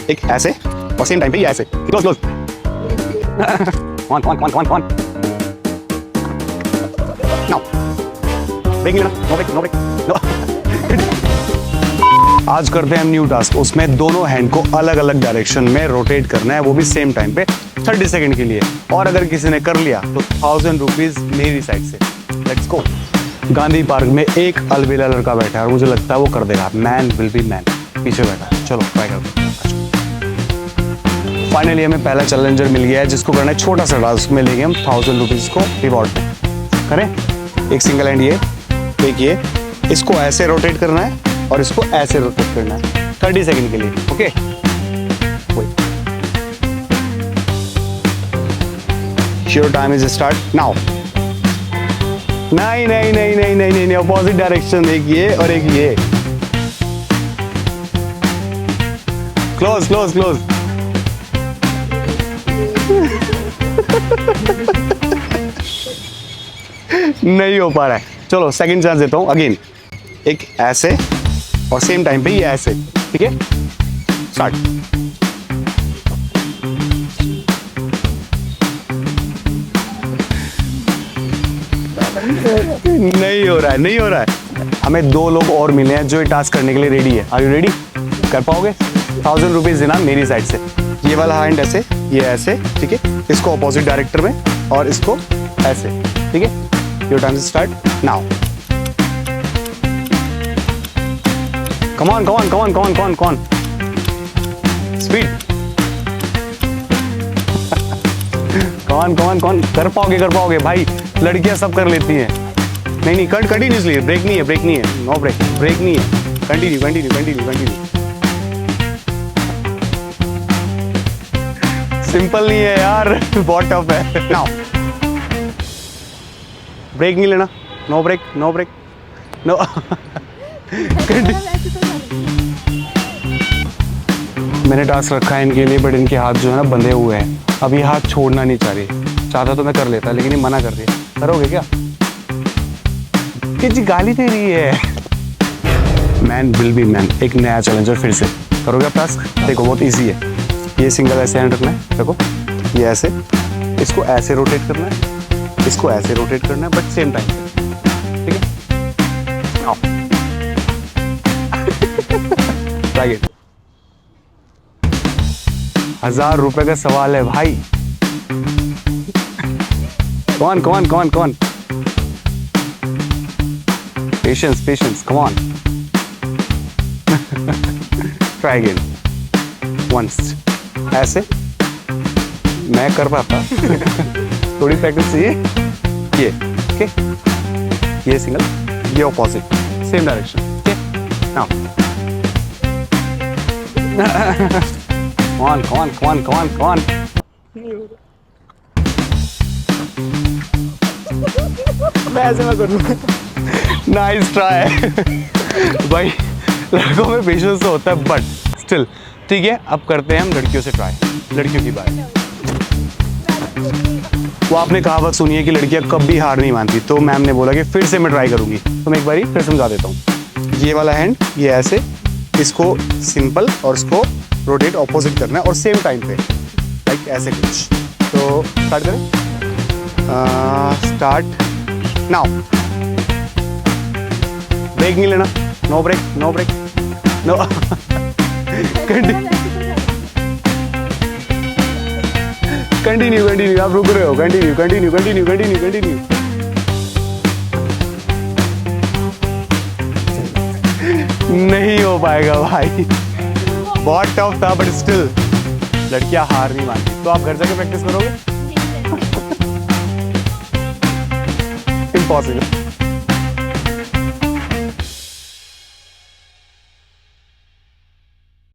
एक ऐसे और सेम टाइम पे ये ऐसे। Close close. कौन नाउ ब्रेक लेना, no break no break no. आज करते हैं न्यू टास्क, उसमें दोनों हैंड को अलग अलग डायरेक्शन में रोटेट करना है, वो भी सेम टाइम पे 30 सेकंड के लिए। और अगर किसी ने कर लिया तो 1000 रुपीज मेरी साइड से। Let's go. गांधी पार्क में एक अलबेला लड़का बैठा है और मुझे लगता है वो कर देगा। Man will be man. पीछे बैठा है, चलो ट्राई करते हैं। फाइनली हमें पहला चैलेंजर मिल गया है जिसको करना है छोटा सा टास्क में लेंगे हम 1000 रुपीज को रिवॉर्ड में। करें एक सिंगल हैंड ये, एक ये, इसको ऐसे रोटेट करना है और इसको ऐसे रोटेट करना है 30 सेकंड के लिए। Okay your time is start now. नहीं नहीं नहीं नहीं नहीं नहीं, अपोजिट डायरेक्शन, एक ये और एक ये। Close close close. नहीं हो पा रहा है। चलो सेकंड चांस देता हूं अगेन। एक ऐसे और सेम टाइम पे ये ऐसे। ठीक है स्टार्ट। नहीं हो रहा है, नहीं हो रहा है। हमें 2 लोग और मिले हैं जो ये टास्क करने के लिए रेडी है। Are you ready? कर पाओगे? 1000 रुपीज देना मेरी साइड से। ये वाला हैंड ऐसे, ये ऐसे। ठीक है इसको अपोजिट डायरेक्टर में और इसको ऐसे। ठीक है your time start now. Come on come on come on come on come on come on speed. कौन कौन कौन कर पाओगे भाई। लड़कियां सब कर लेती हैं। नहीं नहीं कट कंटिन्यूसली, ब्रेक नहीं है, ब्रेक नहीं है, नो ब्रेक, ब्रेक नहीं है। Continue continue continue continue. Simple नहीं है यार, बहुत टफ है। नाउ ब्रेक नहीं लेना, no break no break no. मैंने टास्क रखा है इनके लिए बट इनके हाथ जो है ना बंधे हुए हैं। अब ये हाथ छोड़ना नहीं चाह रही। चाहता तो मैं कर लेता लेकिन ये मना कर रही है। करोगे क्या? कि जी गाली दे रही है। मैन विल बी मैन, एक नया चैलेंजर फिर से। करोगे आप टास्क? देखो बहुत इजी है। ये सिंगल ऐसे हैंड रखना है, देखो ये ऐसे, इसको ऐसे रोटेट करना है, इसको ऐसे रोटेट करना है बट सेम टाइम पे। ठीक है आओ। Try it. 1000 रुपए का सवाल है भाई। कौन कौन कौन कौन? Patience patience come on. Try again once. ऐसे मैं कर पाता। थोड़ी प्रैक्टिस चाहिए। ये ओके ये सिंगल, ये opposite, same direction. Okay now कौन कौन कौन कौन कौन? मैं ऐसे मैं करूँ। नाइस ट्राई भाई। लड़कों में पेशेंस तो होता है बट स्टिल ठीक है। अब करते हैं हम लड़कियों से ट्राई। लड़कियों की बात। वो आपने कहावत सुनी है कि लड़कियां कभी हार नहीं मानती, तो मैम ने बोला कि फिर से मैं ट्राई करूंगी। तो मैं एक बारी फिर समझा देता हूँ। ये वाला हैंड ये ऐसे, इसको सिंपल और इसको रोटेट ऑपोजिट करना है और सेम टाइम पे लाइक ऐसे कुछ। तो स्टार्ट करें। Start now. ब्रेक नहीं लेना, no break no break no. Continue continue, आप रुक रहे हो। Continue continue continue continue continue. नहीं हो पाएगा भाई, बहुत टफ था बट स्टिल लड़कियां हार नहीं मानती। तो आप घर जाके प्रैक्टिस करोगे? इम्पॉसिबल।